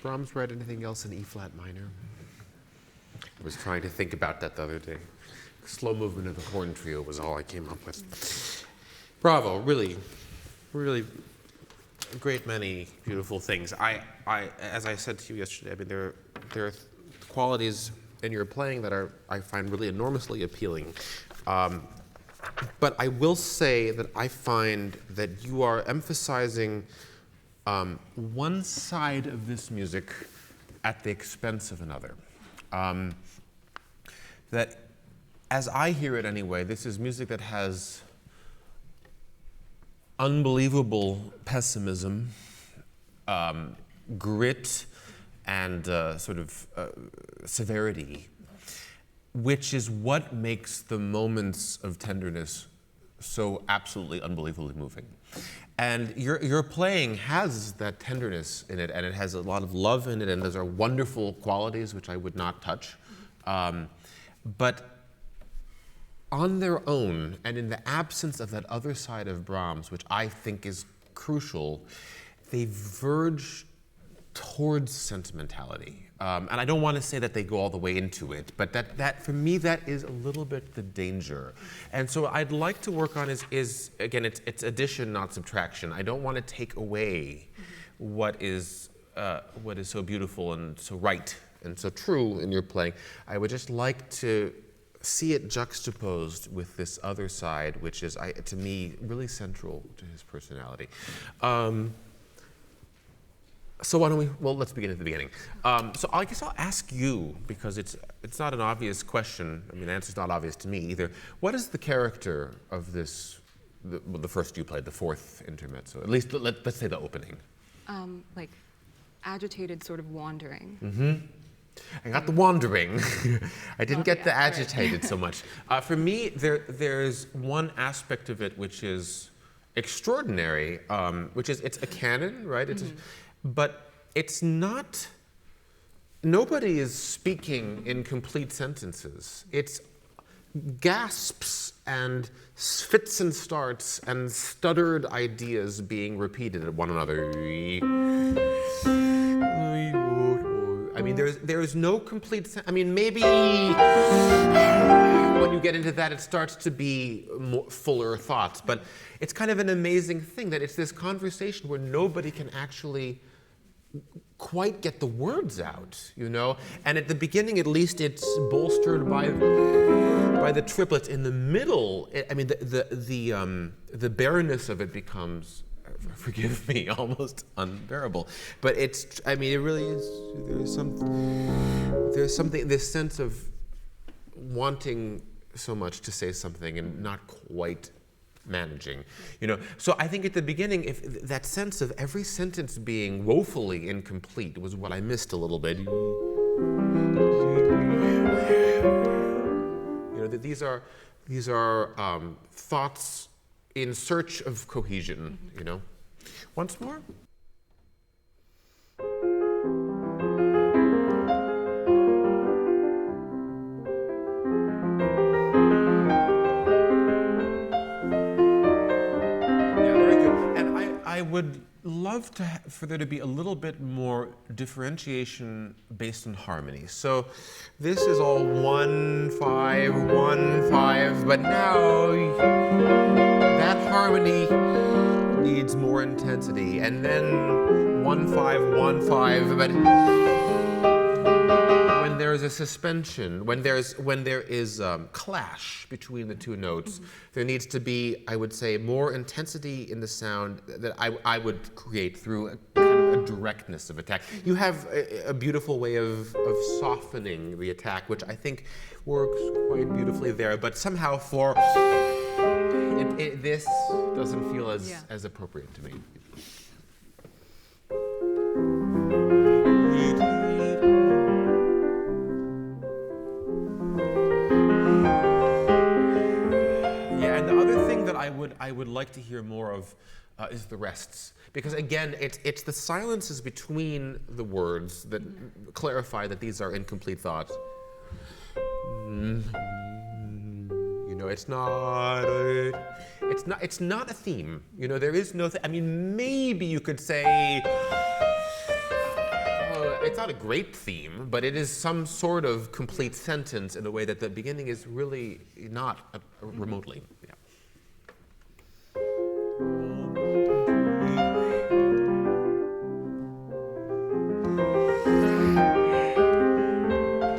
Brahms write anything else in E-flat minor? I was trying to think about that the other day. Slow movement of the horn trio was all I came up with. Bravo, really, really a great many beautiful things. As I said to you yesterday, I mean, there are qualities in your playing that I find really enormously appealing. But I will say that I find that you are emphasizing one side of this music at the expense of another. That, as I hear it anyway, this is music that has unbelievable pessimism, grit, and severity, which is what makes the moments of tenderness so absolutely unbelievably moving. And your playing has that tenderness in it, and it has a lot of love in it, and those are wonderful qualities which I would not touch. But on their own, and in the absence of that other side of Brahms, which I think is crucial, they verge towards sentimentality. And I don't want to say that they go all the way into it, but that for me, that is a little bit the danger. And so I'd like to work on is again, it's addition, not subtraction. I don't want to take away what is so beautiful and so right and so true in your playing. I would just like to see it juxtaposed with this other side, which is, to me, really central to his personality. So why don't we, well, let's begin at the beginning. So I guess I'll ask you, because it's not an obvious question. I mean, the answer's not obvious to me either. What is the character of this, the first you played, the fourth intermezzo? At least, let's say the opening. Like agitated sort of wandering. Mm-hmm. I got the wandering. I didn't get the agitated so much. For me, there's one aspect of it which is extraordinary, which is it's a canon, right? It's but it's not, nobody is speaking in complete sentences. It's gasps and fits and starts and stuttered ideas being repeated at one another. I mean, there's no complete, I mean, maybe when you get into that, it starts to be fuller thoughts, but it's kind of an amazing thing that it's this conversation where nobody can actually quite get the words out, you know? And at the beginning, at least, it's bolstered by the triplets. In the middle, I mean, the bareness of it becomes, forgive me, almost unbearable. But it's, I mean, it really is, there's something, this sense of wanting so much to say something and not quite managing, you know. So I think at the beginning, if that sense of every sentence being woefully incomplete was what I missed a little bit. You know, that these are thoughts in search of cohesion, you know. Once more. I would love for there to be a little bit more differentiation based on harmony. So this is all 1-5, 1-5, but now that harmony needs more intensity, and then 1-5, 1-5, but when there is a suspension, when there is clash between the two notes, there needs to be, I would say, more intensity in the sound that I would create through a kind of a directness of attack. You have a beautiful way of softening the attack, which I think works quite beautifully there, but somehow for this doesn't feel as appropriate to me. I would like to hear more of is the rests, because again, it's the silences between the words that clarify that these are incomplete thoughts. You know, it's not a theme. You know, there is no. I mean, maybe you could say it's not a great theme, but it is some sort of complete sentence in a way that the beginning is really not remotely. Yeah.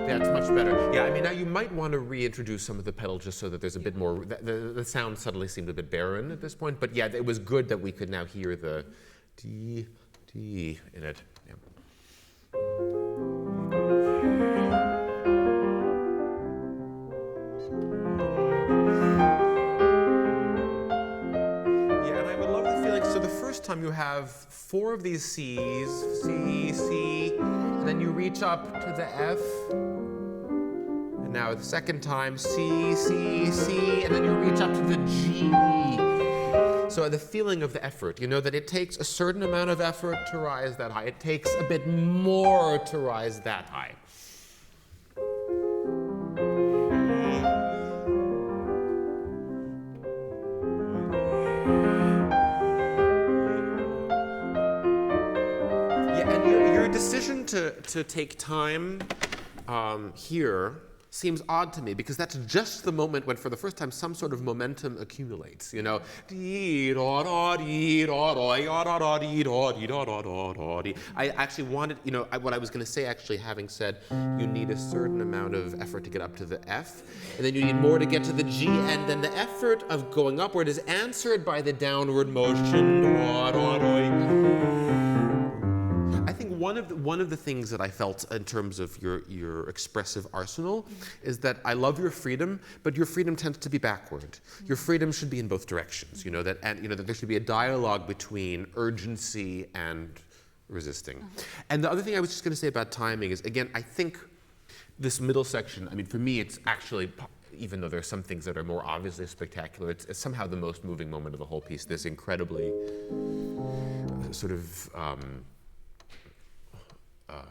That's much better. Yeah, I mean, now you might want to reintroduce some of the pedal just so that there's a bit more, the sound suddenly seemed a bit barren at this point, but yeah, it was good that we could now hear the D in it. Yeah. Yeah, and I would love the feeling, so the first time you have 4 of these C's, C, C, and then you reach up to the F. And now the second time, C, C, C, and then you reach up to the G. So the feeling of the effort, you know, that it takes a certain amount of effort to rise that high. It takes a bit more to rise that high. Yeah, and your decision to take time here seems odd to me, because that's just the moment when, for the first time, some sort of momentum accumulates. You know, I actually wanted, you know, what I was going to say, actually, having said you need a certain amount of effort to get up to the F, and then you need more to get to the G, and then the effort of going upward is answered by the downward motion. I think one of the things that I felt in terms of your expressive arsenal is that I love your freedom, but your freedom tends to be backward. Your freedom should be in both directions. You know that, and you know that there should be a dialogue between urgency and resisting. And the other thing I was just going to say about timing is, again, I think this middle section. I mean, for me, it's actually, even though there are some things that are more obviously spectacular, it's somehow the most moving moment of the whole piece. This incredibly sort of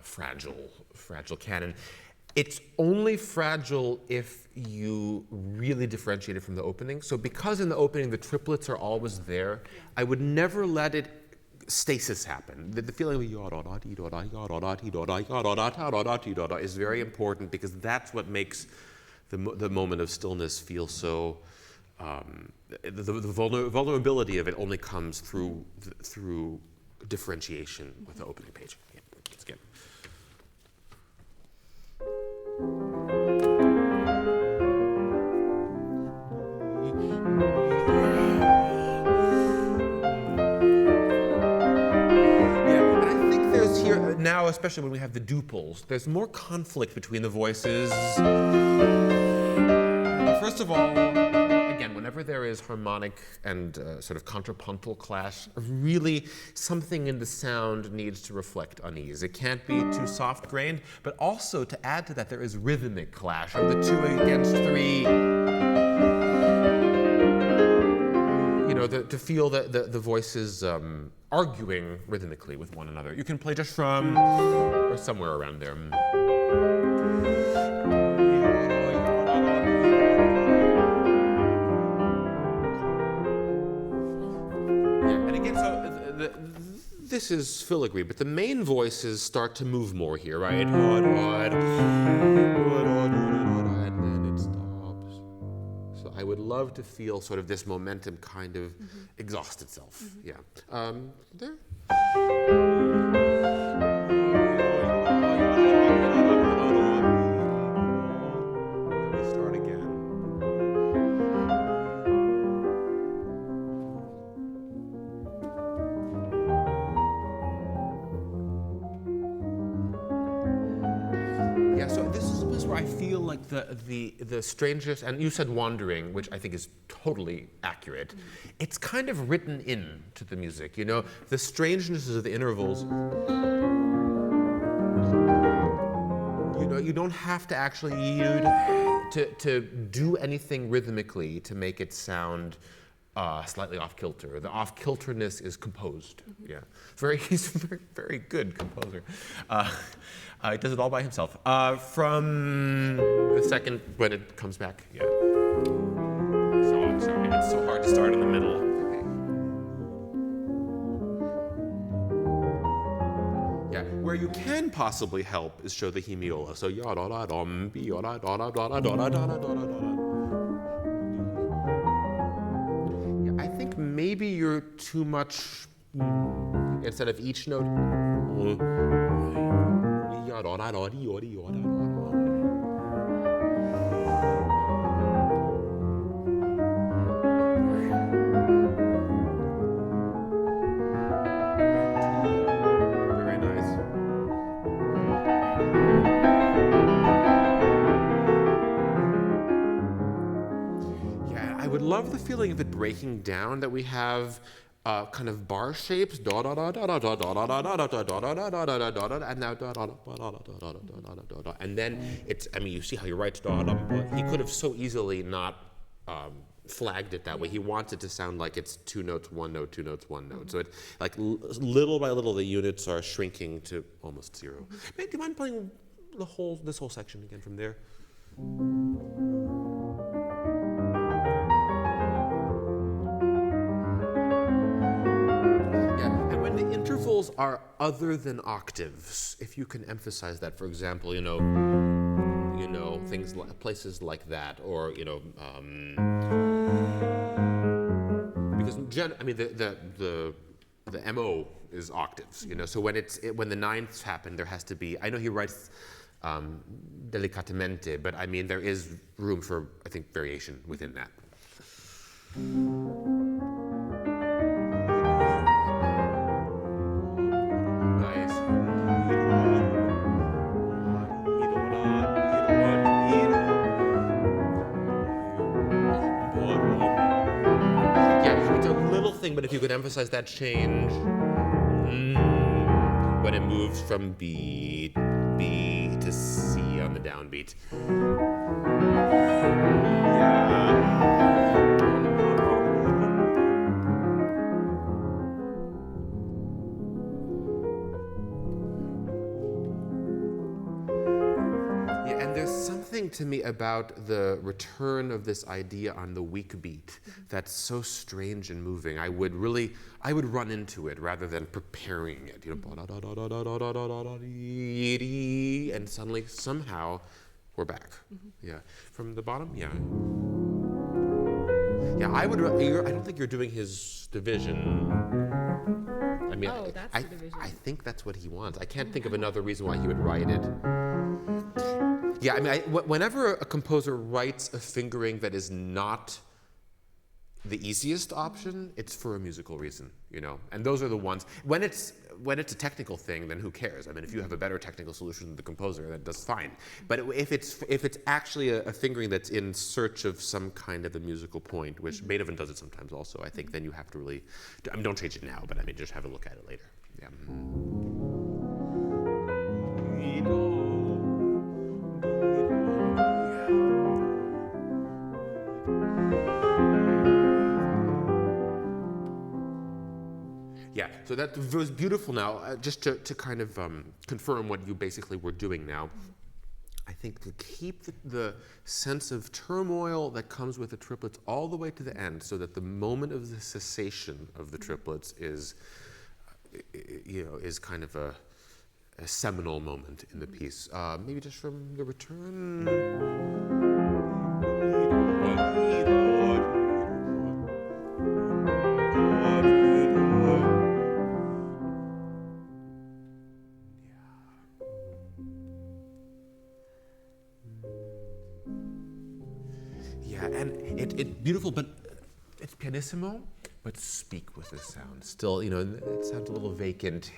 fragile canon. It's only fragile if you really differentiate it from the opening. So because in the opening the triplets are always there, I would never let it stasis happen. The feeling of is very important, because that's what makes the moment of stillness feel so. The vulnerability of it only comes through differentiation with the opening page. Yeah, let's get. Now, especially when we have the duples, there's more conflict between the voices. First of all, again, whenever there is harmonic and sort of contrapuntal clash, really something in the sound needs to reflect unease. It can't be too soft-grained, but also to add to that, there is rhythmic clash of the 2 against 3. You know, to feel the voices arguing rhythmically with one another. You can play just from or somewhere around there. Yeah, and again, so this is filigree, but the main voices start to move more here, right? And then it stops. So I would love to feel sort of this momentum kind of exhaust itself. Yeah. There. Let me start again. Yeah, so this is a place where I feel like the strangest, and you said wandering, which I think is totally accurate. It's kind of written in to the music, you know? The strangenesses of the intervals. You know, you don't have to actually to do anything rhythmically to make it sound slightly off-kilter. The off-kilterness is composed. Yeah, he's a very, very good composer. He does it all by himself. From the second when it comes back, yeah. So I mean, it's so hard to start in the middle. Yeah, where you can possibly help is show the hemiola. So ya da da dum, bi ya da da da da da da da da da da da. Yeah, I think maybe you're too much. Instead of each note. Ya da da da di ya di ya da da. I would love the feeling of it breaking down, that we have kind of bar shapes, da da da da da da da da da da da da da da da da da, and now da da da da da da da da da, and then it's. I mean, you see how he writes da da. He could have so easily not flagged it that way. He wants it to sound like it's 2 notes, 1 note, 2 notes, 1 note. So it like little by little the units are shrinking to almost 0. Do you mind playing this whole section again from there? Intervals are other than octaves. If you can emphasize that, for example, things like places like that, or because the MO is octaves. So when the ninths happen, there has to be. I know he writes delicatamente, but I mean there is room for, I think, variation within that. But if you could emphasize that change when it moves from B to C on the downbeat. And there's something to me about the return of this idea on the weak beat that's so strange and moving. I would run into it rather than preparing it. And suddenly, somehow, we're back. Yeah, from the bottom. Yeah. Yeah, I don't think you're doing his division. I mean, that's the division. I think that's what he wants. I can't think of another reason why he would write it. Yeah, I mean, whenever a composer writes a fingering that is not the easiest option, it's for a musical reason, And those are the ones. When it's a technical thing, then who cares? I mean, if you have a better technical solution than the composer, that's fine. But if it's actually a fingering that's in search of some kind of a musical point, which Beethoven does it sometimes also, I think then you have to really. I mean, don't change it now, but I mean, just have a look at it later. Yeah. Yeah, so that was beautiful now. Just to kind of confirm what you basically were doing now, I think to keep the sense of turmoil that comes with the triplets all the way to the end, so that the moment of the cessation of the triplets is kind of a seminal moment in the piece. Maybe just from the return. And it's beautiful, but it's pianissimo, but speak with this sound. Still, it sounds a little vacant.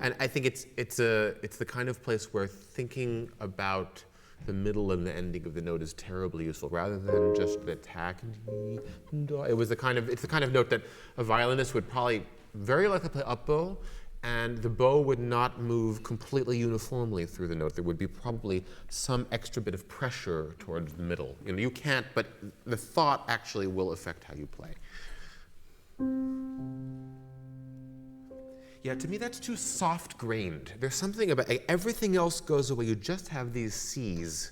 And I think it's the kind of place where thinking about the middle and the ending of the note is terribly useful, rather than just the attack. It's the kind of note that a violinist would probably very likely play up bow, and the bow would not move completely uniformly through the note. There would be probably some extra bit of pressure towards the middle. You can't, but the thought actually will affect how you play. Yeah, to me that's too soft-grained. There's something about everything else goes away. You just have these C's.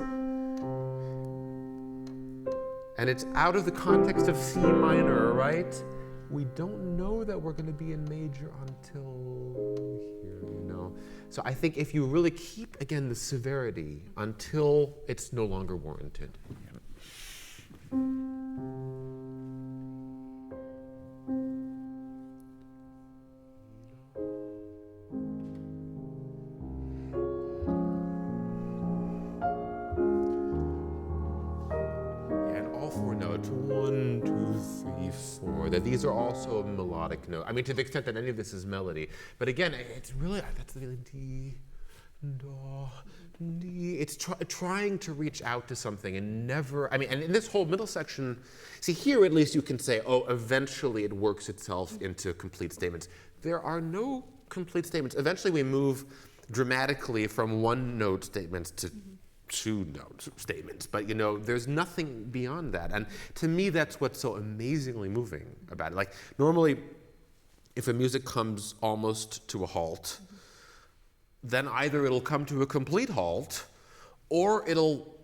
And it's out of the context of C minor, right? we don't know that we're going to be in major until here, you know. So I think if you really keep, again, the severity until it's no longer warranted. These are also melodic notes. I mean, to the extent that any of this is melody. But again, it's really, that's really D, Do, D. It's trying to reach out to something and never, I mean, and in this whole middle section, see here at least you can say, oh, eventually it works itself into complete statements. There are no complete statements. Eventually we move dramatically from one note statements to two note statements, but you know, there's nothing beyond that. And to me, that's what's so amazingly moving about it. Like normally, if a music comes almost to a halt, then either it'll come to a complete halt, or it'll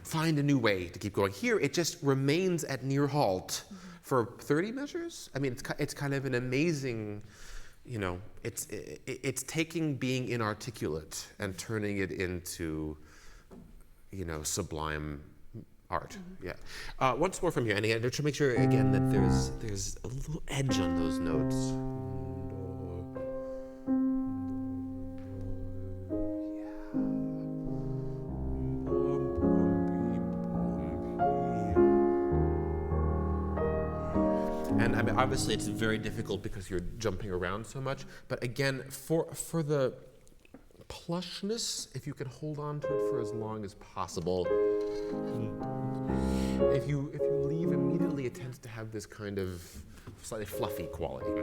find a new way to keep going. Here, it just remains at near halt for 30 measures. I mean, it's kind of an amazing, you know, it's taking being inarticulate and turning it into, you know, sublime art. Yeah. Once more from here, and again, to make sure again that there's a little edge on those notes. And I mean, obviously, it's very difficult because you're jumping around so much. But again, for the plushness, if you can hold on to it for as long as possible. If you leave immediately, it tends to have this kind of slightly fluffy quality.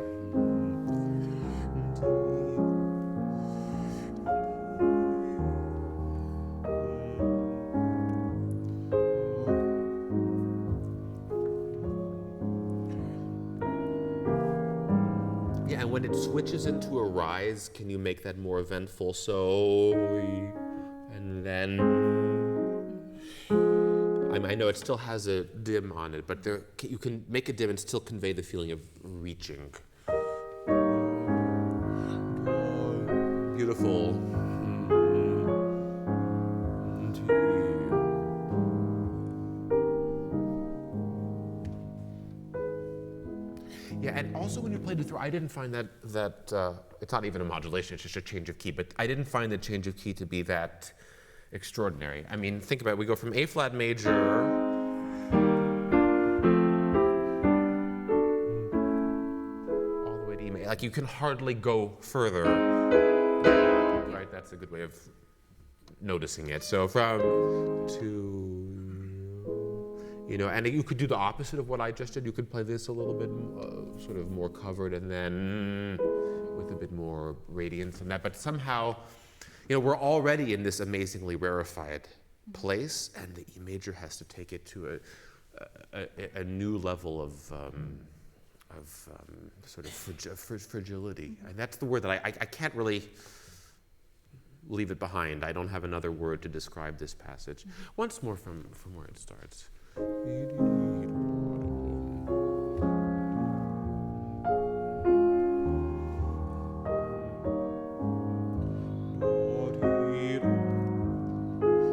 When it switches into a rise, can you make that more eventful? So, and then, I know it still has a dim on it, but you can make a dim and still convey the feeling of reaching. Beautiful. Yeah, and also when you played it through, I didn't find that it's not even a modulation, it's just a change of key, but I didn't find the change of key to be that extraordinary. I mean, think about it, we go from A flat major all the way to E major. Like you can hardly go further, right? That's a good way of noticing it. So from you know, and you could do the opposite of what I just did. You could play this a little bit sort of more covered and then with a bit more radiance and that. But somehow, you know, we're already in this amazingly rarefied place, and the E major has to take it to a new level of sort of fragility. And that's the word that I can't really leave it behind. I don't have another word to describe this passage. Once more from where it starts.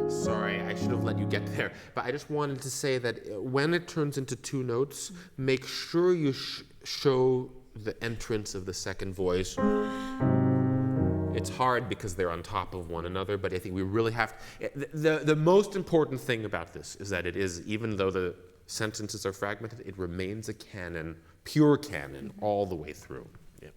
Sorry, I should have let you get there, but I just wanted to say that when it turns into two notes, make sure you show the entrance of the second voice. It's hard because they're on top of one another, but I think we really have the most important thing about this is that it is, even though the sentences are fragmented, it remains a canon, pure canon, all the way through. Yeah.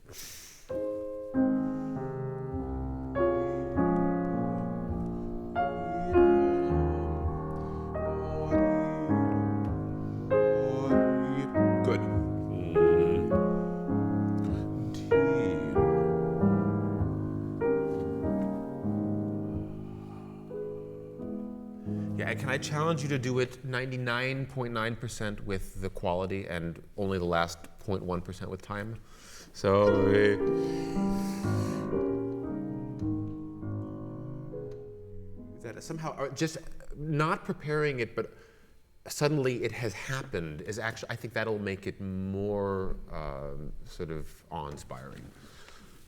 Can I challenge you to do it 99.9% with the quality and only the last 0.1% with time? So, that somehow, just not preparing it, but suddenly it has happened is actually, I think that'll make it more sort of awe-inspiring.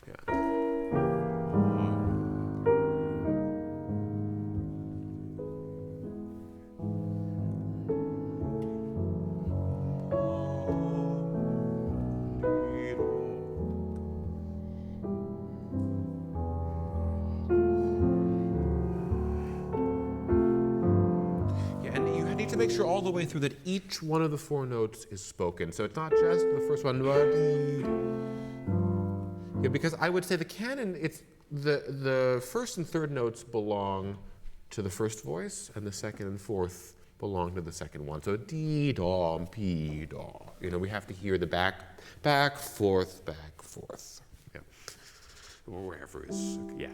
Yeah. To make sure all the way through that each one of the 4 notes is spoken. So it's not just the first one. Yeah, because I would say the canon, it's the first and third notes belong to the first voice, and the second and fourth belong to the second one. So dee daw, pee daw. We have to hear the back, forth. Yeah. Wherever is, yeah.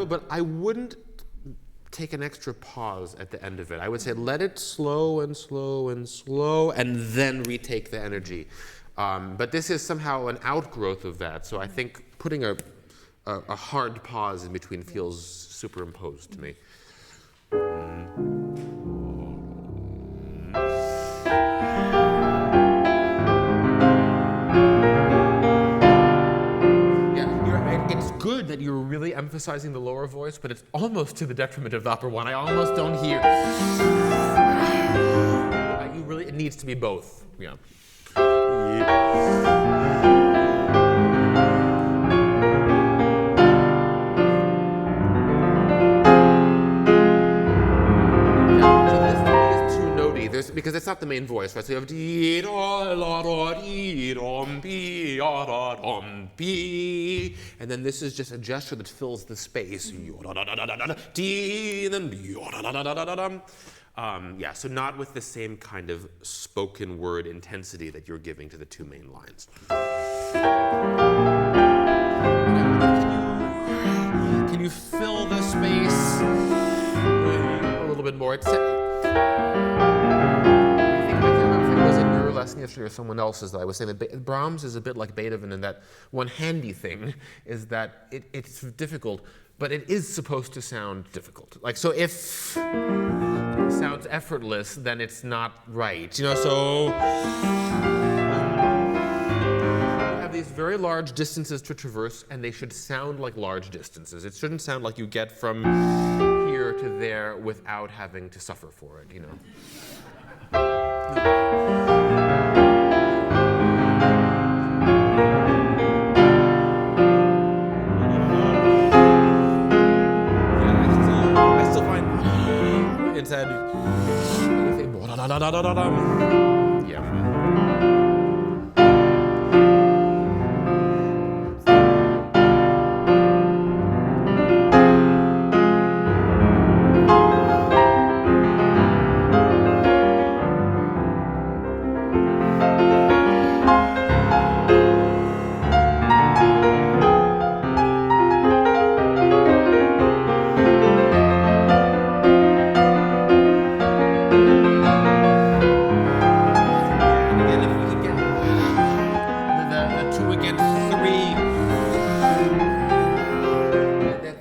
But I wouldn't take an extra pause at the end of it. I would say let it slow and slow and slow, and then retake the energy. But this is somehow an outgrowth of that. So I think putting a hard pause in between feels superimposed to me. Good that you're really emphasizing the lower voice, but it's almost to the detriment of the upper one. I almost don't hear. It needs to be both. Yeah. Because it's not the main voice, right? So you have dee da la da dee dom be da da dom be, and then this is just a gesture that fills the space. Dee and then yeah. So not with the same kind of spoken word intensity that you're giving to the 2 main lines. Can you fill the space a little bit more? Lesson yesterday or someone else's that I was saying that Brahms is a bit like Beethoven in that one handy thing is that it's difficult, but it is supposed to sound difficult. Like, so if it sounds effortless, then it's not right. So you have these very large distances to traverse, and they should sound like large distances. It shouldn't sound like you get from here to there without having to suffer for it, Instead, yeah.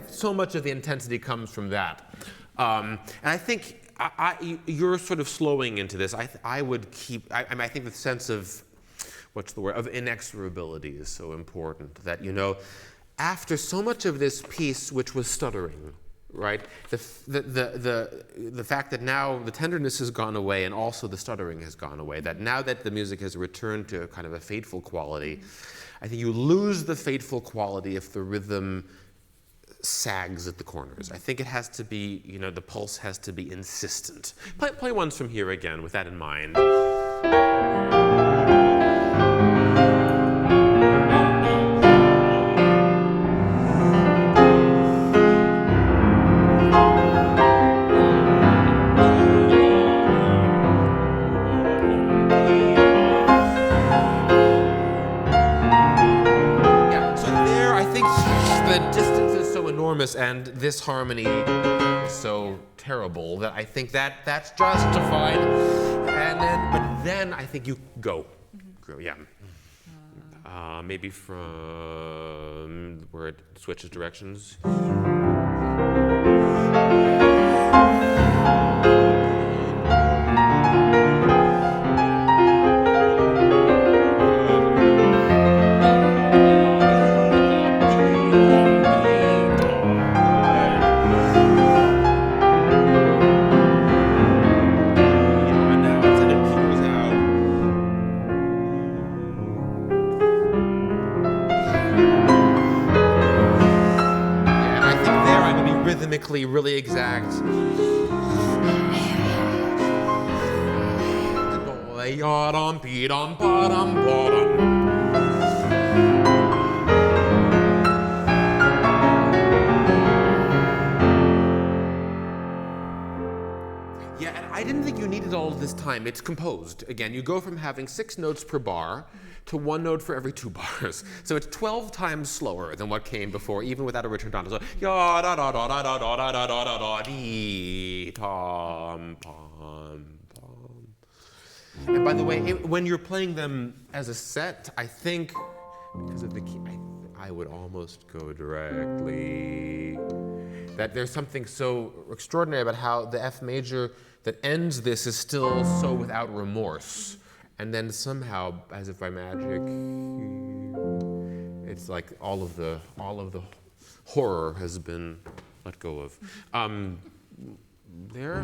So much of the intensity comes from that. And I think you're sort of slowing into this. I would keep, I think the sense of, of inexorability is so important that, after so much of this piece, which was stuttering, right? The fact that now the tenderness has gone away and also the stuttering has gone away, that now that the music has returned to kind of a fateful quality, I think you lose the fateful quality if the rhythm sags at the corners. I think it has to be, the pulse has to be insistent. Play ones from here again with that in mind. enormous, and this harmony is so terrible that I think that's justified. But then I think you go. Yeah. Maybe from where it switches directions. Really exact. Yeah, and I didn't think you needed all of this time. It's composed. Again, you go from having 6 notes per bar to 1 note for every 2 bars. So it's 12 times slower than what came before, even without a return So ya da da da da da da da da da da da dee tom pom pom. And by the way, when you're playing them as a set, I think because of the key, I would almost go directly. That there's something so extraordinary about how the F major that ends this is still so without remorse. And then somehow, as if by magic, it's like all of the horror has been let go of. There.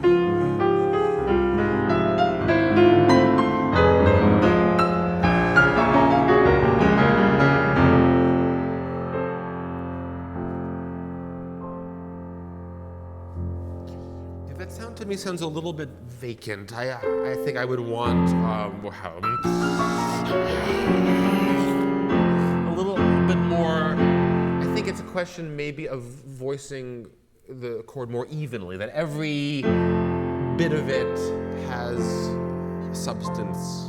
That sound to me sounds a little bit vacant. I think I would want a little bit more. I think it's a question maybe of voicing the chord more evenly, that every bit of it has substance.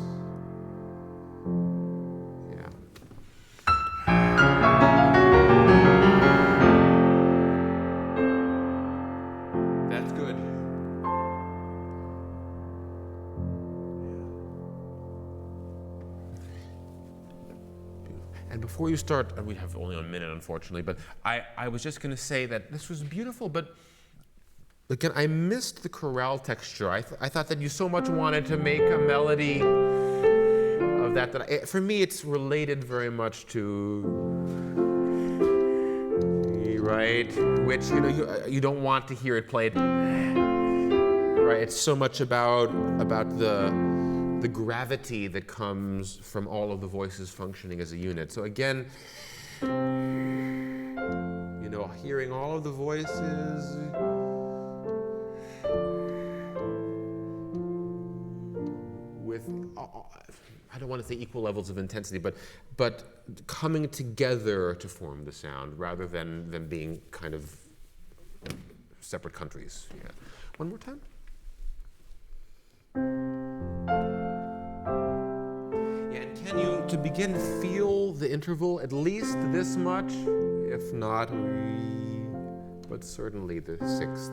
And before you start, and we have only a minute, unfortunately, but I was just going to say that this was beautiful, but again, I missed the chorale texture. I thought that you so much wanted to make a melody of that for me, it's related very much to, right? Which, you don't want to hear it played, right? It's so much about the gravity that comes from all of the voices functioning as a unit. So again, hearing all of the voices with, I don't want to say equal levels of intensity, but coming together to form the sound rather than them being kind of separate countries. Yeah. One more time. Can you, to begin, feel the interval at least this much, if not, but certainly the 6th.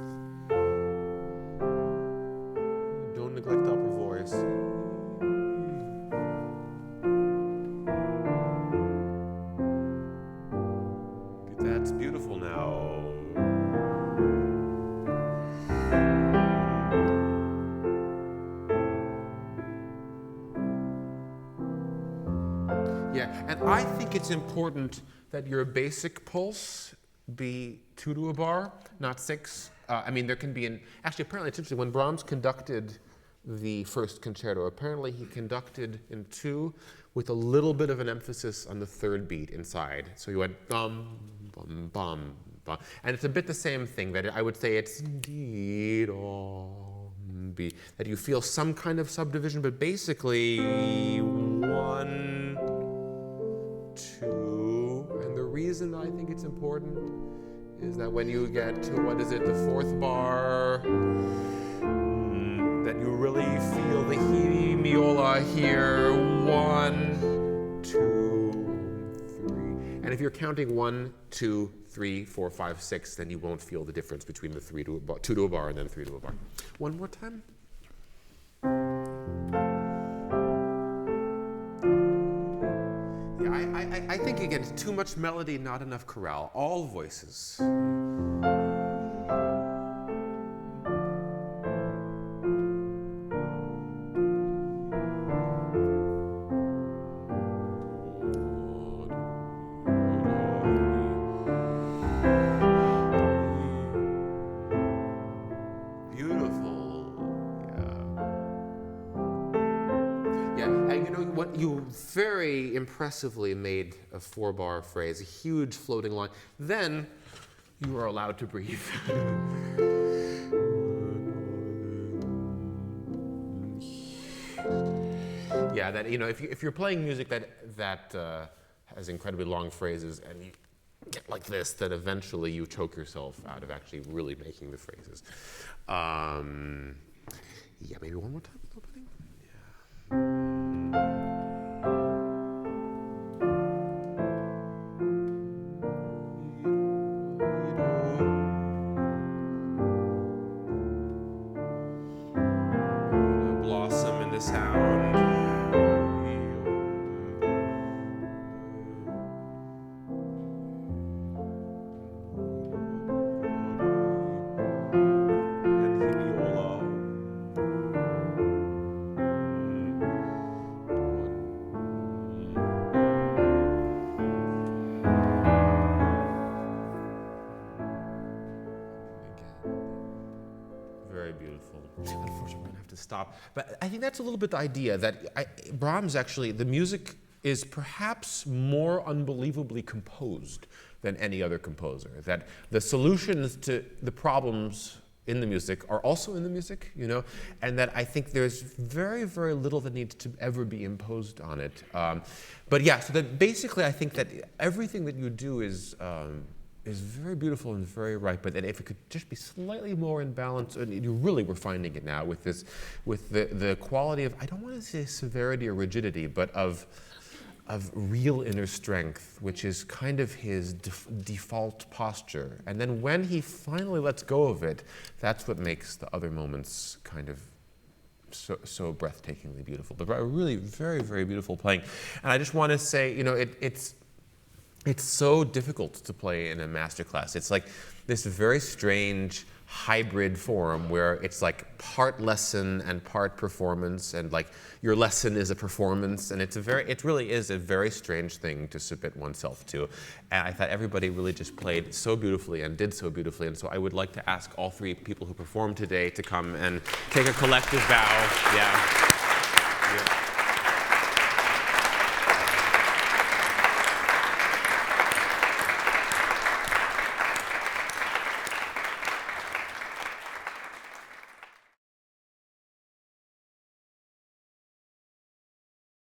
Don't neglect upper voice. That's beautiful now. Yeah, and I think it's important that your basic pulse be 2 to a bar, not 6. There can be actually, apparently it's interesting, when Brahms conducted the first concerto, apparently he conducted in 2 with a little bit of an emphasis on the 3rd beat inside. So you went bum, bum, bum, bum. And it's a bit the same thing, that I would say it's dee, dom, be, that you feel some kind of subdivision, but basically 1, 2, and the reason I think it's important is that when you get to, the 4th bar, that you really feel the hemiola here, 1, 2, 3. And if you're counting 1, 2, 3, 4, 5, 6, then you won't feel the difference between the 2 to a bar and then 3 to a bar. One more time. Yeah, I think again, too much melody, not enough chorale. All voices. You very impressively made a 4-bar phrase, a huge floating line. Then you are allowed to breathe. Yeah, that if you're playing music that has incredibly long phrases and you get like this, then eventually you choke yourself out of actually really making the phrases. Yeah, maybe one more time with opening. Yeah. Blossom in the sound. Very beautiful. Unfortunately, we're going to have to stop. But I think that's a little bit the idea that Brahms actually, the music is perhaps more unbelievably composed than any other composer. That the solutions to the problems in the music are also in the music, and that I think there's very, very little that needs to ever be imposed on it. But yeah, so that basically I think that everything that you do is very beautiful and very right, but that if it could just be slightly more in balance, and you really were finding it now with the quality of, I don't want to say severity or rigidity, but of real inner strength, which is kind of his default posture. And then when he finally lets go of it, that's what makes the other moments kind of so breathtakingly beautiful. But really very, very beautiful playing. And I just want to say, it's so difficult to play in a masterclass. It's like this very strange hybrid form where it's like part lesson and part performance, and like your lesson is a performance, and it really is a very strange thing to submit oneself to. And I thought everybody really just played so beautifully and did so beautifully, and so I would like to ask all 3 people who performed today to come and take a collective bow. Yeah.